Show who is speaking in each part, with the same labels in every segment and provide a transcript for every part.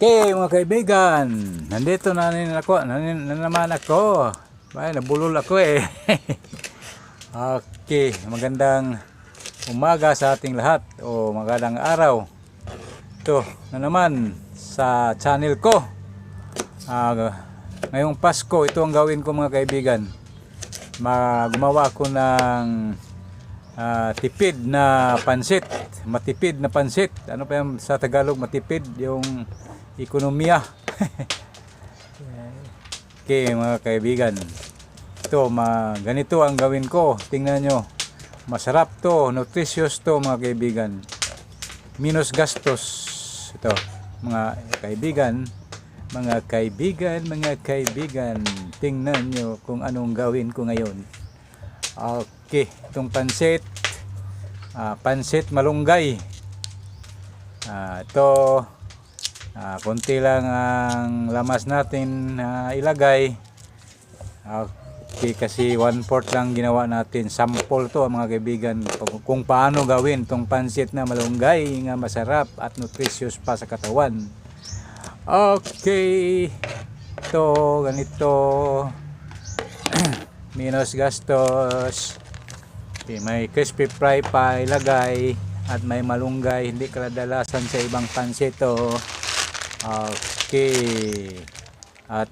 Speaker 1: Okay mga kaibigan, nandito na naman ako. Ay, nabulol ako eh. Okay, magandang umaga sa ating lahat o magandang araw. Ito na naman sa channel ko. Ngayong Pasko, ito ang gawin ko mga kaibigan. Gumawa ako ng tipid na pansit. Matipid na pansit. Ano pa yung sa Tagalog? Matipid yung ekonomiya. Okay mga kaibigan, ito ganito ang gawin ko. Tingnan nyo, masarap to, nutritious to mga kaibigan, minus gastos ito mga kaibigan. Mga kaibigan, tingnan nyo kung anong gawin ko ngayon. Okay, itong pansit malunggay. Ito konti lang ang lamas natin ilagay. Okay, kasi 1/4 lang ginawa natin. Sample to mga kaibigan kung paano gawin tong pansit na malunggay nga masarap at nutritious pa sa katawan. Okay, ito ganito. Minus gastos. Okay, may crispy fry pa ilagay at may malunggay, hindi kadalasan sa ibang pansit to. Okay, at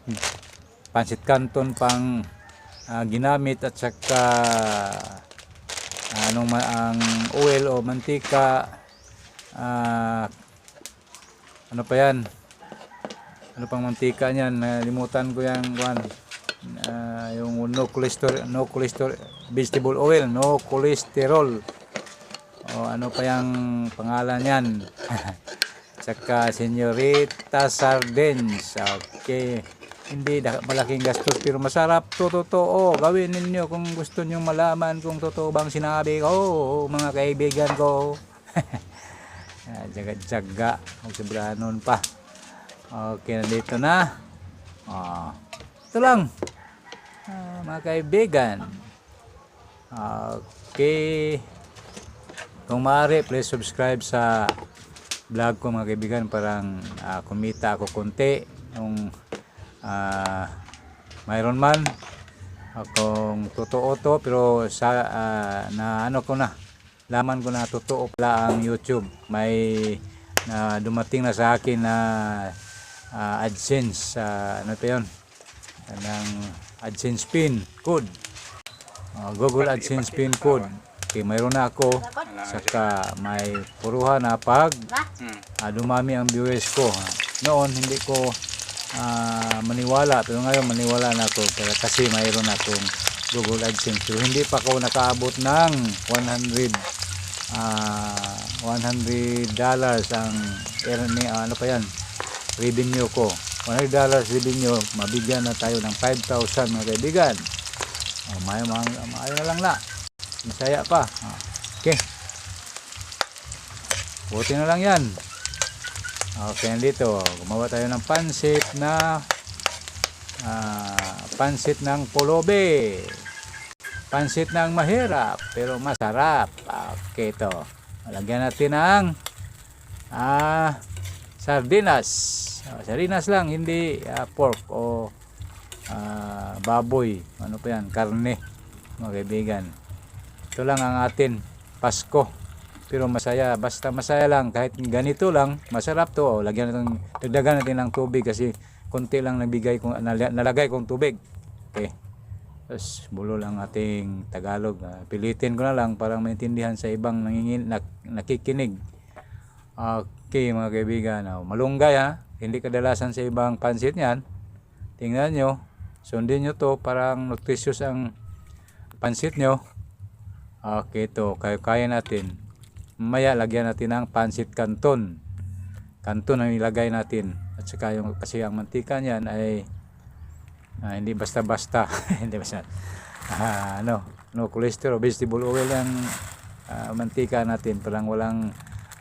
Speaker 1: pansit canton pang ginamit at saka ang oil o mantika. Ano pa yan? Ano pang mantika niyan? Nalimutan ko yan. Yung no cholesterol vegetable oil, no cholesterol. O ano pa yung pangalan yan? Saka Señorita Sardines. Okay, hindi malaking gastos pero masarap to. Totoo, gawin ninyo kung gusto nyo malaman kung totoo bang sinabi ko mga kaibigan ko. Jaga-jaga, magsobrahanon pa. Okay, nandito na. Ito lang mga kaibigan. Okay, kung maaari please subscribe sa vlog ko mga kaibigan, parang kumita ako konti yung mayroon man akong totoo to, pero sa laman ko na totoo pala ang YouTube. May dumating na sa akin na AdSense, ano pa yun, ng AdSense pin code, Google AdSense pin code. Okay, mayroon na ako. Saka may puruhan na pag dumami ang viewers ko. Noon hindi ko maniwala, pero ngayon maniwala na ako kasi mayroon akong Google AdSense. So, hindi pa ako nakaabot ng $100 ang ano pa yan, revenue ko. $100 revenue, mabigyan na tayo ng 5,000 mga kaibigan. May na lang na. Masaya pa. Okay. Buti na lang yan. Okay, dito gumawa tayo ng pansit ng pulubi. Pansit ng mahirap pero masarap. Okay, ito. Lagyan natin ng sardinas. Sardinas lang, hindi pork o baboy. Ano pa yan? Karne, mga kaibigan. Ito lang ang atin Pasko, pero masaya, basta masaya lang. Kahit ganito lang masarap to. Dagdagan natin ng tubig kasi konti lang nalagay kong tubig. Okay, tapos bulol ang ating Tagalog. Pilitin ko na lang para maintindihan sa ibang nakikinig. Okay mga kaibigan, malunggay hindi kadalasan sa ibang pansit yan. Tingnan nyo, sundin nyo to, parang nutritious ang pansit nyo. Okay, ito kaya natin. Mamaya lagyan natin ng pansit canton ang ilagay natin. At saka kasi ang mantika niyan ay hindi basta-basta. Hindi basta no cholesterol vegetable oil ang mantika natin. Parang walang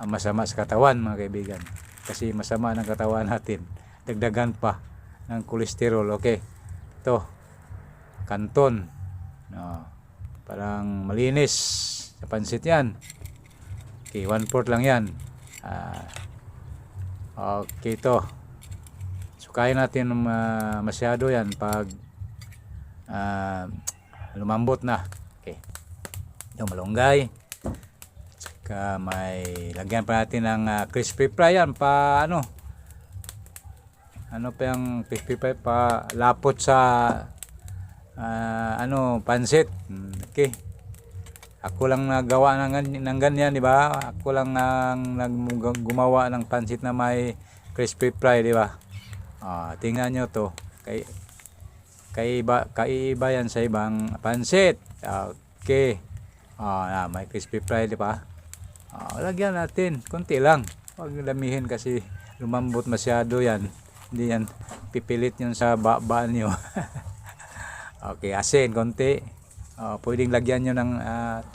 Speaker 1: masama sa katawan mga kaibigan, kasi masama ng katawan natin, dagdagan pa ng cholesterol. Okay, ito canton, parang malinis sa pansit yan. Okay, 1/4 lang yan. Okay, ito Hukayin natin masyado yan pag lumambot na. Okay. Yung malunggay. Tsaka may lagyan pa natin ng crispy fry yan pa ano pa yung crispy fry pa lapot sa pansit. Okay. Ako lang nagawa ng ganyan, di ba? Ako lang gumawa ng pansit na may crispy fry, di ba? Tingnan nyo to. Kaiba yan sa ibang pansit. Okay. May crispy fry, di ba? Lagyan natin. Konti lang. Huwag damihin kasi lumambot masyado yan. Hindi yan pipilit yun sa baan nyo. Okay, asin konti. Pwedeng lagyan nyo ng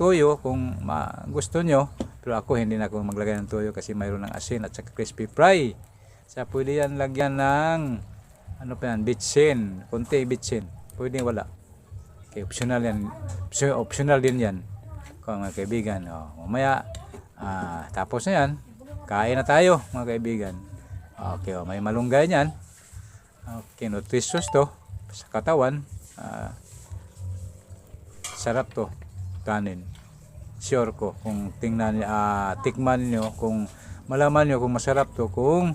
Speaker 1: toyo kung gusto nyo. Pero ako hindi na ako maglagay ng toyo kasi mayroon ng asin at saka crispy fry. Pwede yan lagyan ng bitsin. Konti bitsin. Pwede wala. Okay, optional yan. Optional din yan. Kung mga kaibigan. Mamaya, tapos na yan. Kain na tayo mga kaibigan. Okay, may malunggay yan. Okay, nutritious to sa katawan. Sarap to kanin, sure ko kung tikman niyo, kung malaman niyo kung masarap to, kung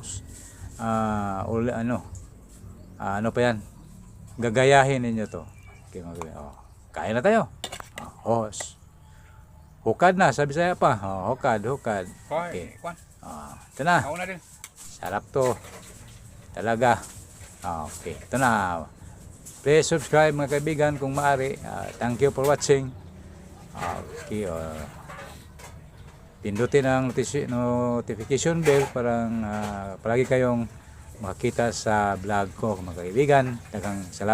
Speaker 1: ano pa yan, gagayahin niyo to. Okay, kain na tayo. Hukad na, sabi saya pa. Hukad. Okay. Ito na. Sarap to talaga. Okay, ito na. Please subscribe mga kaibigan kung maaari. Thank you for watching. Okay, pindutin ang notification bell para palagi kayong makita sa vlog ko mga kaibigan. Daghang salamat.